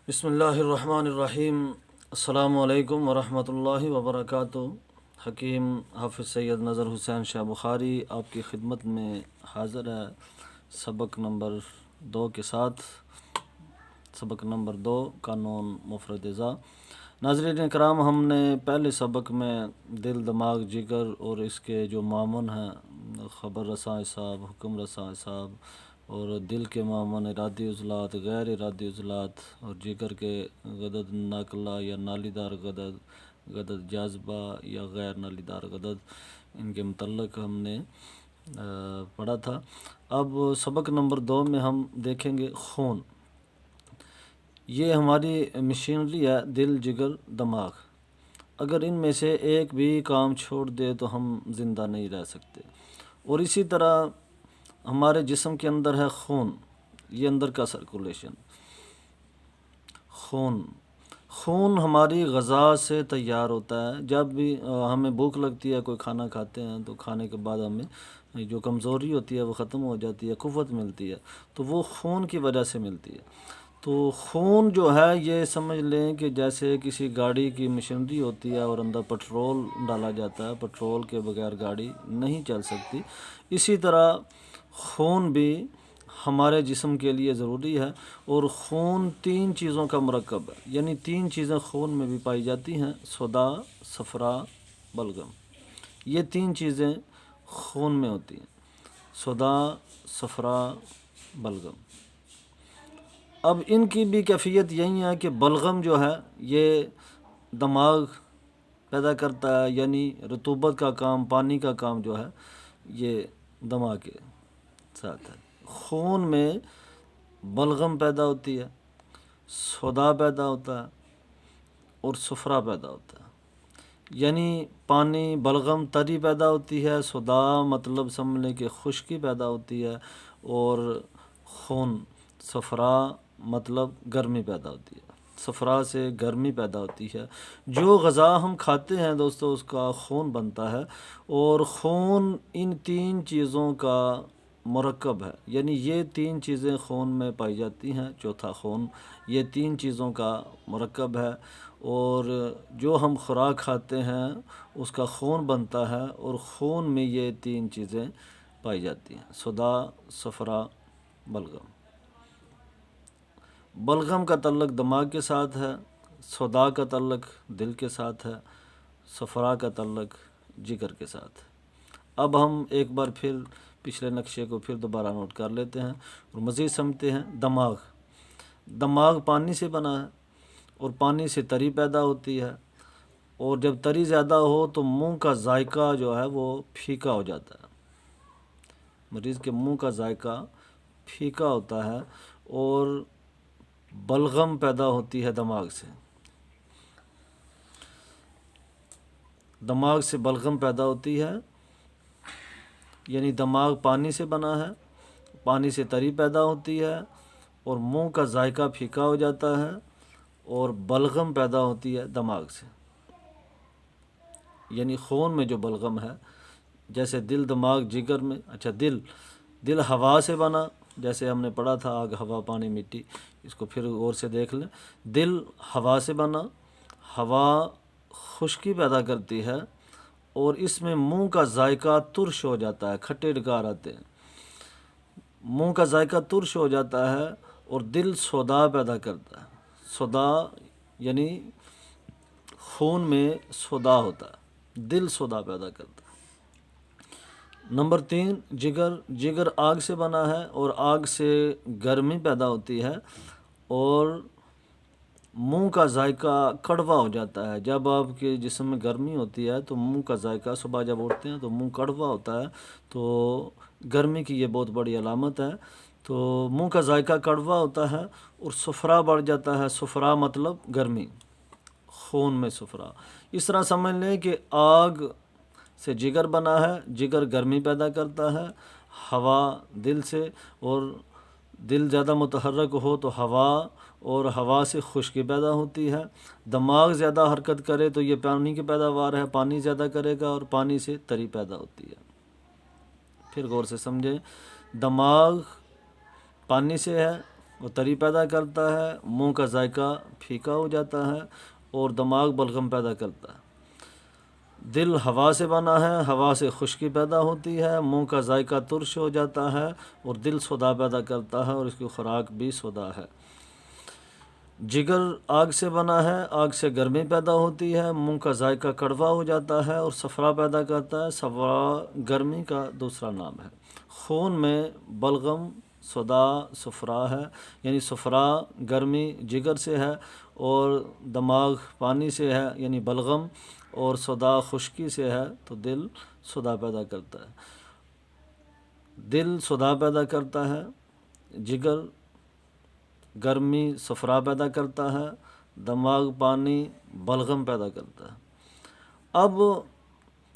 بسم اللہ الرحمن الرحیم۔ السلام علیکم ورحمۃ اللہ وبرکاتہ۔ حکیم حافظ سید نظر حسین شاہ بخاری آپ کی خدمت میں حاضر ہے سبق نمبر 2 کے ساتھ۔ سبق نمبر 2 قانون مفرد ذا۔ ناظرین کرام، ہم نے پہلے سبق میں دل، دماغ، جگر اور اس کے جو معاون ہیں، خبر رساں اعصاب، حکم رساں اعصاب، اور دل کے معاون ارادی عضلات، غیر ارادی عضلات، اور جگر کے غدد ناقلہ یا نالی دار غدد، غدد جاذبہ یا غیر نالی دار غدد، ان کے متعلق ہم نے پڑھا تھا۔ اب سبق نمبر 2 میں ہم دیکھیں گے خون۔ یہ ہماری مشینری ہے، دل، جگر، دماغ۔ اگر ان میں سے ایک بھی کام چھوڑ دے تو ہم زندہ نہیں رہ سکتے۔ اور اسی طرح ہمارے جسم کے اندر ہے خون، یہ اندر کا سرکولیشن۔ خون ہماری غذا سے تیار ہوتا ہے۔ جب بھی ہمیں بھوک لگتی ہے، کوئی کھانا کھاتے ہیں، تو کھانے کے بعد ہمیں جو کمزوری ہوتی ہے وہ ختم ہو جاتی ہے، قوت ملتی ہے، تو وہ خون کی وجہ سے ملتی ہے۔ تو خون جو ہے، یہ سمجھ لیں کہ جیسے کسی گاڑی کی مشینری ہوتی ہے اور اندر پٹرول ڈالا جاتا ہے، پٹرول کے بغیر گاڑی نہیں چل سکتی، اسی طرح خون بھی ہمارے جسم کے لیے ضروری ہے۔ اور خون 3 چیزوں کا مرکب ہے، یعنی 3 چیزیں خون میں بھی پائی جاتی ہیں: سودا، صفرا، بلغم۔ یہ 3 چیزیں خون میں ہوتی ہیں: سودا، صفرا، بلغم۔ اب ان کی بھی کیفیت یہی ہے کہ بلغم جو ہے یہ دماغ پیدا کرتا ہے، یعنی رطوبت کا کام، پانی کا کام جو ہے یہ دماغ کے ساتھ ہے۔ خون میں بلغم پیدا ہوتی ہے، سودا پیدا ہوتا ہے، اور صفرا پیدا ہوتا ہے۔ یعنی پانی، بلغم تری پیدا ہوتی ہے، سودا مطلب سمجھ لیں کہ خشکی پیدا ہوتی ہے، اور خون، صفرا مطلب گرمی پیدا ہوتی ہے۔ صفرا سے گرمی پیدا ہوتی ہے۔ جو غذا ہم کھاتے ہیں دوستو، اس کا خون بنتا ہے، اور خون ان 3 چیزوں کا مرکب ہے، یعنی یہ 3 چیزیں خون میں پائی جاتی ہیں۔ چوتھا خون یہ 3 چیزوں کا مرکب ہے، اور جو ہم خوراک کھاتے ہیں اس کا خون بنتا ہے، اور خون میں یہ 3 چیزیں پائی جاتی ہیں: سودا، صفرا، بلغم۔ بلغم کا تعلق دماغ کے ساتھ ہے، سودا کا تعلق دل کے ساتھ ہے، صفرا کا تعلق جگر کے ساتھ ہے۔ اب ہم ایک بار پھر پچھلے نقشے کو پھر دوبارہ نوٹ کر لیتے ہیں اور مزید سمجھتے ہیں۔ دماغ پانی سے بنا ہے، اور پانی سے تری پیدا ہوتی ہے، اور جب تری زیادہ ہو تو منہ کا ذائقہ جو ہے وہ پھیکا ہو جاتا ہے۔ مریض کے منہ کا ذائقہ پھیکا ہوتا ہے، اور بلغم پیدا ہوتی ہے دماغ سے۔ دماغ سے بلغم پیدا ہوتی ہے، یعنی دماغ پانی سے بنا ہے، پانی سے تری پیدا ہوتی ہے، اور منہ کا ذائقہ پھیکا ہو جاتا ہے، اور بلغم پیدا ہوتی ہے دماغ سے۔ یعنی خون میں جو بلغم ہے، جیسے دل، دماغ، جگر میں، اچھا دل ہوا سے بنا، جیسے ہم نے پڑھا تھا آگ، ہوا، پانی، مٹی، اس کو پھر غور سے دیکھ لیں۔ دل ہوا سے بنا، ہوا خشکی پیدا کرتی ہے، اور اس میں منہ کا ذائقہ ترش ہو جاتا ہے، کھٹے ڈکار آتے ہیں، منہ کا ذائقہ ترش ہو جاتا ہے، اور دل سودا پیدا کرتا ہے۔ سودا یعنی خون میں سودا ہوتا ہے، دل سودا پیدا کرتا ہے۔ نمبر 3، جگر آگ سے بنا ہے، اور آگ سے گرمی پیدا ہوتی ہے، اور منہ کا ذائقہ کڑوا ہو جاتا ہے۔ جب آپ کے جسم میں گرمی ہوتی ہے تو منہ کا ذائقہ، صبح جب اٹھتے ہیں تو منہ کڑوا ہوتا ہے، تو گرمی کی یہ بہت بڑی علامت ہے۔ تو منہ کا ذائقہ کڑوا ہوتا ہے، اور صفرا بڑھ جاتا ہے۔ صفرا مطلب گرمی، خون میں صفرا۔ اس طرح سمجھ لیں کہ آگ سے جگر بنا ہے، جگر گرمی پیدا کرتا ہے، ہوا دل سے، اور دل زیادہ متحرک ہو تو ہوا، اور ہوا سے خشکی پیدا ہوتی ہے۔ دماغ زیادہ حرکت کرے تو یہ پانی کی پیداوار ہے، پانی زیادہ کرے گا، اور پانی سے تری پیدا ہوتی ہے۔ پھر غور سے سمجھیں، دماغ پانی سے ہے، وہ تری پیدا کرتا ہے، منہ کا ذائقہ پھیکا ہو جاتا ہے، اور دماغ بلغم پیدا کرتا ہے۔ دل ہوا سے بنا ہے، ہوا سے خشکی پیدا ہوتی ہے، منہ کا ذائقہ ترش ہو جاتا ہے، اور دل صدا پیدا کرتا ہے، اور اس کی خوراک بھی صدا ہے۔ جگر آگ سے بنا ہے، آگ سے گرمی پیدا ہوتی ہے، منہ کا ذائقہ کڑوا ہو جاتا ہے، اور صفرا پیدا کرتا ہے، صفرا گرمی کا دوسرا نام ہے۔ خون میں بلغم، صدا، صفرا ہے، یعنی صفرا گرمی جگر سے ہے، اور دماغ پانی سے ہے یعنی بلغم، اور صدا خشکی سے ہے تو دل صدا پیدا کرتا ہے۔ دل صدا پیدا کرتا ہے، جگر گرمی صفرا پیدا کرتا ہے، دماغ پانی بلغم پیدا کرتا ہے۔ اب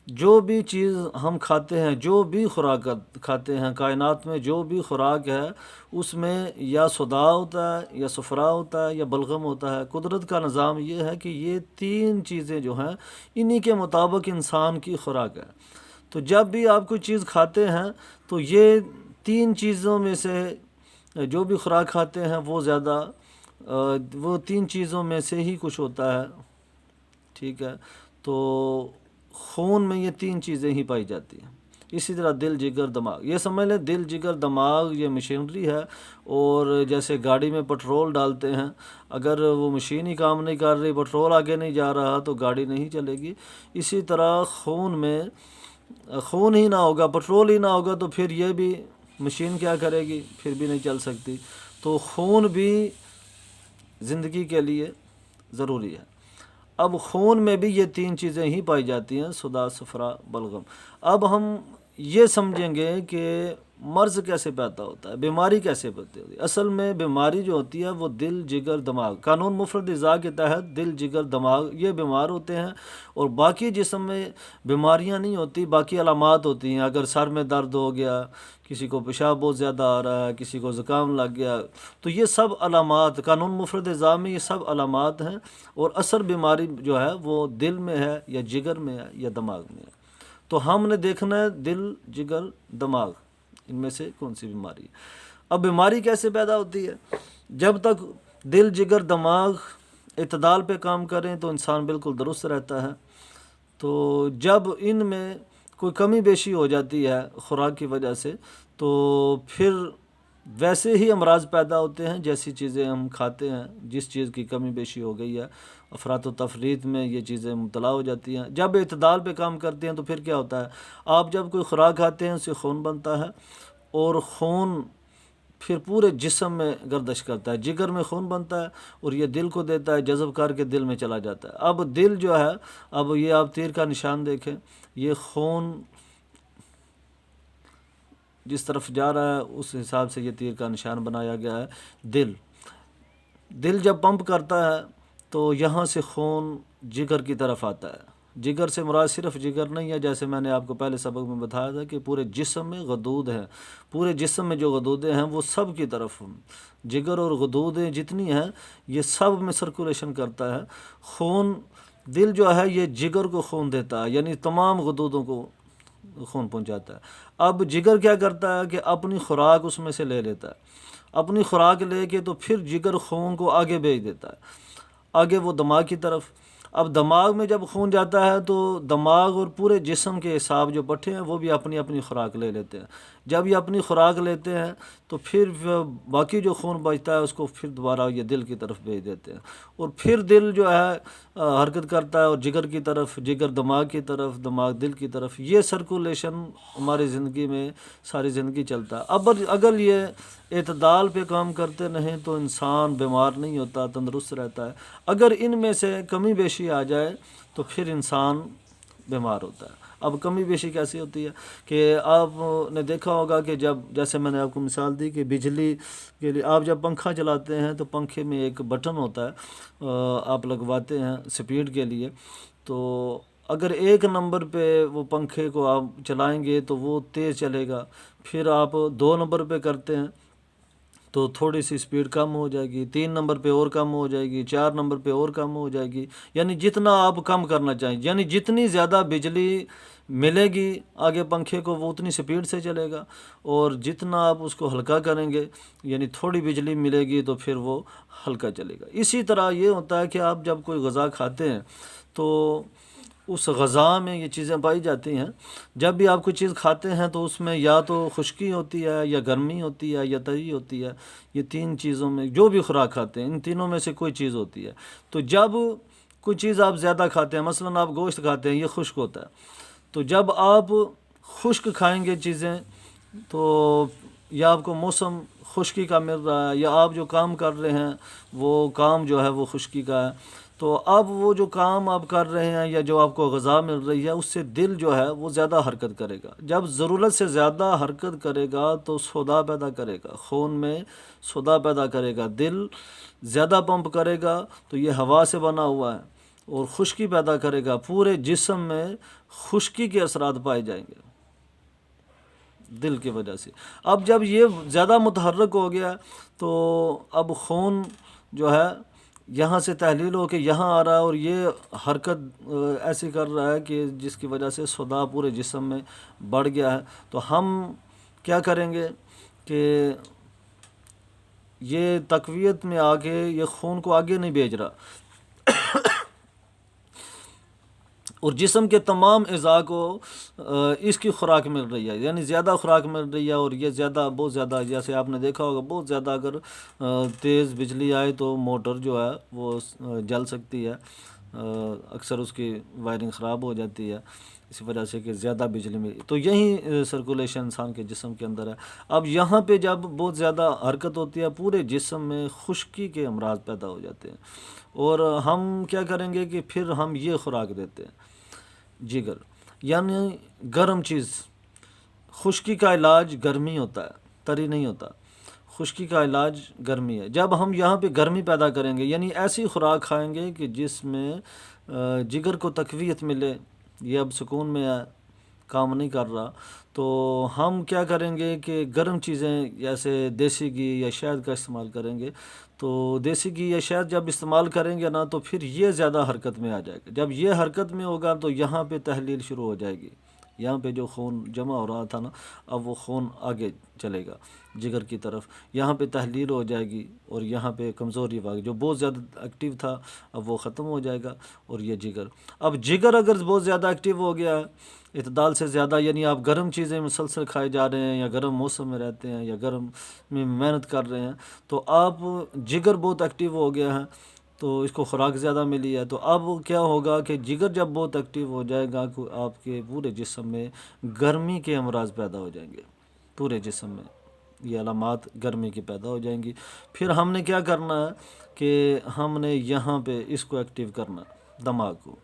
جو بھی چیز ہم کھاتے ہیں، جو بھی خوراک کھاتے ہیں، کائنات میں جو بھی خوراک ہے اس میں یا صدا ہوتا ہے، یا صفرا ہوتا ہے، یا بلغم ہوتا ہے۔ قدرت کا نظام یہ ہے کہ یہ تین چیزیں جو ہیں انہی کے مطابق انسان کی خوراک ہے۔ تو جب بھی آپ کوئی چیز کھاتے ہیں تو یہ تین چیزوں میں سے جو بھی خوراک کھاتے ہیں وہ زیادہ وہ تین چیزوں میں سے ہی کچھ ہوتا ہے، ٹھیک ہے۔ تو خون میں یہ تین چیزیں ہی پائی جاتی ہیں۔ اسی طرح دل، جگر، دماغ، یہ سمجھ لیں دل، جگر، دماغ یہ مشینری ہے، اور جیسے گاڑی میں پٹرول ڈالتے ہیں، اگر وہ مشین ہی کام نہیں کر رہی، پٹرول آگے نہیں جا رہا تو گاڑی نہیں چلے گی۔ اسی طرح خون میں خون ہی نہ ہوگا، پٹرول ہی نہ ہوگا تو پھر یہ بھی مشین کیا کرے گی، پھر بھی نہیں چل سکتی۔ تو خون بھی زندگی کے لیے ضروری ہے۔ اب خون میں بھی یہ تین چیزیں ہی پائی جاتی ہیں، صدا، صفرا، بلغم۔ اب ہم یہ سمجھیں گے کہ مرض کیسے پیدا ہوتا ہے، بیماری کیسے پیدا ہوتی ہے۔ اصل میں بیماری جو ہوتی ہے وہ دل، جگر، دماغ، قانون مفرد اجزاء کے تحت دل، جگر، دماغ یہ بیمار ہوتے ہیں، اور باقی جسم میں بیماریاں نہیں ہوتی، باقی علامات ہوتی ہیں۔ اگر سر میں درد ہو گیا، کسی کو پیشاب بہت زیادہ آ رہا ہے، کسی کو زکام لگ گیا، تو یہ سب علامات قانون مفرد اجزاء میں یہ سب علامات ہیں، اور اصل بیماری جو ہے وہ دل میں ہے، یا جگر میں ہے، یا دماغ میں ہے۔ تو ہم نے دیکھنا ہے دل، جگر، دماغ ان میں سے کون سی بیماری ہے۔ اب بیماری کیسے پیدا ہوتی ہے؟ جب تک دل، جگر، دماغ اعتدال پہ کام کریں تو انسان بالکل درست رہتا ہے۔ تو جب ان میں کوئی کمی بیشی ہو جاتی ہے خوراک کی وجہ سے تو پھر ویسے ہی امراض پیدا ہوتے ہیں، جیسی چیزیں ہم کھاتے ہیں، جس چیز کی کمی بیشی ہو گئی ہے، افراط و تفریط میں یہ چیزیں مبتلا ہو جاتی ہیں۔ جب اعتدال پہ کام کرتے ہیں تو پھر کیا ہوتا ہے، آپ جب کوئی خوراک کھاتے ہیں اس سے خون بنتا ہے، اور خون پھر پورے جسم میں گردش کرتا ہے، جگر میں خون بنتا ہے، اور یہ دل کو دیتا ہے، جذب کر کے دل میں چلا جاتا ہے۔ اب دل جو ہے، اب یہ آپ تیر کا نشان دیکھیں، یہ خون جس طرف جا رہا ہے اس حساب سے یہ تیر کا نشان بنایا گیا ہے۔ دل جب پمپ کرتا ہے تو یہاں سے خون جگر کی طرف آتا ہے۔ جگر سے مراد صرف جگر نہیں ہے، جیسے میں نے آپ کو پہلے سبق میں بتایا تھا کہ پورے جسم میں غدود ہیں، پورے جسم میں جو غدودیں ہیں وہ سب کی طرف جگر اور غدودیں جتنی ہیں یہ سب میں سرکولیشن کرتا ہے خون۔ دل جو ہے یہ جگر کو خون دیتا ہے، یعنی تمام غدودوں کو خون پہنچاتا ہے۔ اب جگر کیا کرتا ہے کہ اپنی خوراک اس میں سے لے لیتا ہے، اپنی خوراک لے کے تو پھر جگر خون کو آگے بھیج دیتا ہے، آگے وہ دماغ کی طرف۔ اب دماغ میں جب خون جاتا ہے تو دماغ اور پورے جسم کے اعصاب جو پٹھے ہیں وہ بھی اپنی اپنی خوراک لے لیتے ہیں۔ جب یہ اپنی خوراک لیتے ہیں تو پھر باقی جو خون بچتا ہے اس کو پھر دوبارہ یہ دل کی طرف بھیج دیتے ہیں، اور پھر دل جو ہے حرکت کرتا ہے، اور جگر کی طرف، جگر دماغ کی طرف، دماغ دل کی طرف۔ یہ سرکولیشن ہماری زندگی میں ساری زندگی چلتا ہے۔ اب اگر یہ اعتدال پہ کام کرتے رہیں تو انسان بیمار نہیں ہوتا، تندرست رہتا ہے۔ اگر ان میں سے کمی بیشی آ جائے تو پھر انسان بیمار ہوتا ہے۔ اب کمی بیشی کیسی ہوتی ہے کہ آپ نے دیکھا ہوگا کہ جب، جیسے میں نے آپ کو مثال دی کہ بجلی کے لیے آپ جب پنکھا چلاتے ہیں تو پنکھے میں ایک بٹن ہوتا ہے، آپ لگواتے ہیں سپیڈ کے لیے، تو اگر 1 نمبر پہ وہ پنکھے کو آپ چلائیں گے تو وہ تیز چلے گا، پھر آپ 2 نمبر پہ کرتے ہیں تو تھوڑی سی سپیڈ کم ہو جائے گی، 3 نمبر پہ اور کم ہو جائے گی، 4 نمبر پہ اور کم ہو جائے گی، یعنی جتنا آپ کم کرنا چاہیں، یعنی جتنی زیادہ بجلی ملے گی آگے پنکھے کو وہ اتنی سپیڈ سے چلے گا، اور جتنا آپ اس کو ہلکا کریں گے یعنی تھوڑی بجلی ملے گی تو پھر وہ ہلکا چلے گا۔ اسی طرح یہ ہوتا ہے کہ آپ جب کوئی غذا کھاتے ہیں تو اس غذا میں یہ چیزیں پائی جاتی ہیں، جب بھی آپ کوئی چیز کھاتے ہیں تو اس میں یا تو خشکی ہوتی ہے، یا گرمی ہوتی ہے، یا تری ہوتی ہے، یہ 3 چیزوں میں جو بھی خوراک کھاتے ہیں ان تینوں میں سے کوئی چیز ہوتی ہے۔ تو جب کوئی چیز آپ زیادہ کھاتے ہیں، مثلا آپ گوشت کھاتے ہیں، یہ خشک ہوتا ہے، تو جب آپ خشک کھائیں گے چیزیں تو یا آپ کو موسم خشکی کا مل رہا ہے، یا آپ جو کام کر رہے ہیں وہ کام جو ہے وہ خشکی کا ہے، تو اب وہ جو کام آپ کر رہے ہیں یا جو آپ کو غذا مل رہی ہے اس سے دل جو ہے وہ زیادہ حرکت کرے گا۔ جب ضرورت سے زیادہ حرکت کرے گا تو صدا پیدا کرے گا، خون میں صدا پیدا کرے گا، دل زیادہ پمپ کرے گا، تو یہ ہوا سے بنا ہوا ہے اور خشکی پیدا کرے گا، پورے جسم میں خشکی کے اثرات پائے جائیں گے دل کی وجہ سے۔ اب جب یہ زیادہ متحرک ہو گیا تو اب خون جو ہے یہاں سے تحلیل ہو کے یہاں آ رہا ہے، اور یہ حرکت ایسی کر رہا ہے کہ جس کی وجہ سے صدا پورے جسم میں بڑھ گیا ہے۔ تو ہم کیا کریں گے کہ یہ تقویت میں آ کے یہ خون کو آگے نہیں بھیج رہا، اور جسم کے تمام اعضاء کو اس کی خوراک مل رہی ہے، یعنی زیادہ خوراک مل رہی ہے، اور یہ زیادہ بہت زیادہ، جیسے آپ نے دیکھا ہوگا بہت زیادہ اگر تیز بجلی آئے تو موٹر جو ہے وہ جل سکتی ہے، اکثر اس کی وائرنگ خراب ہو جاتی ہے اسی وجہ سے کہ زیادہ بجلی میں، تو یہی سرکولیشن انسان کے جسم کے اندر ہے۔ اب یہاں پہ جب بہت زیادہ حرکت ہوتی ہے پورے جسم میں خشکی کے امراض پیدا ہو جاتے ہیں، اور ہم کیا کریں گے کہ پھر ہم یہ خوراک دیتے ہیں جگر، یعنی گرم چیز۔ خشکی کا علاج گرمی ہوتا ہے، تری نہیں ہوتا، خشکی کا علاج گرمی ہے۔ جب ہم یہاں پہ گرمی پیدا کریں گے یعنی ایسی خوراک کھائیں گے کہ جس میں جگر کو تقویت ملے، یہ اب سکون میں ہے، کام نہیں کر رہا، تو ہم کیا کریں گے کہ گرم چیزیں جیسے دیسی گھی یا شہد کا استعمال کریں گے۔ تو دیسی گھی یا شہد جب استعمال کریں گے نا تو پھر یہ زیادہ حرکت میں آ جائے گا، جب یہ حرکت میں ہوگا تو یہاں پہ تحلیل شروع ہو جائے گی، یہاں پہ جو خون جمع ہو رہا تھا نا اب وہ خون آگے چلے گا جگر کی طرف، یہاں پہ تحلیل ہو جائے گی، اور یہاں پہ کمزوری واقع جو بہت زیادہ ایکٹیو تھا اب وہ ختم ہو جائے گا، اور یہ جگر، اب جگر اگر بہت زیادہ ایکٹیو ہو گیا ہے اعتدال سے زیادہ، یعنی آپ گرم چیزیں مسلسل کھائے جا رہے ہیں یا گرم موسم میں رہتے ہیں یا گرم میں محنت کر رہے ہیں، تو آپ جگر بہت ایکٹیو ہو گیا ہے تو اس کو خوراک زیادہ ملی ہے، تو اب کیا ہوگا کہ جگر جب بہت ایکٹیو ہو جائے گا کہ آپ کے پورے جسم میں گرمی کے امراض پیدا ہو جائیں گے، پورے جسم میں یہ علامات گرمی کی پیدا ہو جائیں گی۔ پھر ہم نے کیا کرنا ہے کہ ہم نے یہاں پہ اس کو ایکٹیو کرنا ہے، دماغ کو۔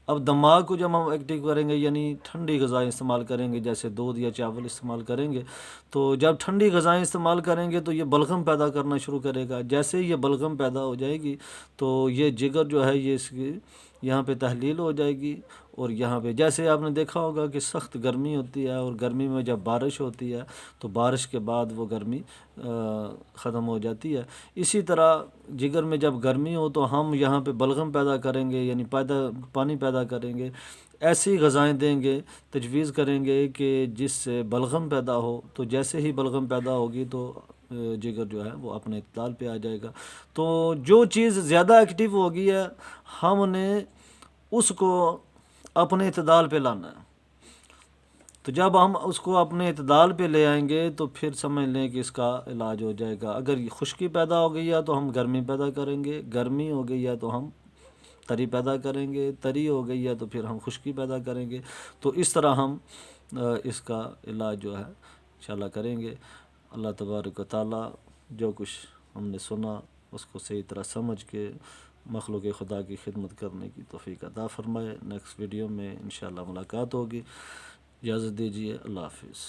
اب دماغ کو جب ہم ایکٹیو کریں گے یعنی ٹھنڈی غذائیں استعمال کریں گے، جیسے دودھ یا چاول استعمال کریں گے، تو جب ٹھنڈی غذائیں استعمال کریں گے تو یہ بلغم پیدا کرنا شروع کرے گا، جیسے ہی یہ بلغم پیدا ہو جائے گی تو یہ جگر جو ہے یہ اس کی یہاں پہ تحلیل ہو جائے گی، اور یہاں پہ جیسے آپ نے دیکھا ہوگا کہ سخت گرمی ہوتی ہے، اور گرمی میں جب بارش ہوتی ہے تو بارش کے بعد وہ گرمی ختم ہو جاتی ہے، اسی طرح جگر میں جب گرمی ہو تو ہم یہاں پہ بلغم پیدا کریں گے، یعنی پانی پیدا کریں گے، ایسی غذائیں دیں گے، تجویز کریں گے کہ جس سے بلغم پیدا ہو، تو جیسے ہی بلغم پیدا ہوگی تو جگر جو ہے وہ اپنے اعتدال پہ آ جائے گا۔ تو جو چیز زیادہ ایکٹیو ہوگی ہے ہم نے اس کو اپنے اعتدال پہ لانا ہے، تو جب ہم اس کو اپنے اعتدال پہ لے آئیں گے تو پھر سمجھ لیں کہ اس کا علاج ہو جائے گا۔ اگر یہ خشکی پیدا ہو گئی ہے تو ہم گرمی پیدا کریں گے، گرمی ہو گئی ہے تو ہم تری پیدا کریں گے، تری ہو گئی ہے تو پھر ہم خشکی پیدا کریں گے، تو اس طرح ہم اس کا علاج جو ہے انشاءاللہ کریں گے۔ اللہ تبارک و تعالیٰ جو کچھ ہم نے سنا اس کو صحیح طرح سمجھ کے مخلوق خدا کی خدمت کرنے کی توفیق عطا فرمائے۔ نیکسٹ ویڈیو میں انشاءاللہ ملاقات ہوگی، اجازت دیجیے، اللہ حافظ۔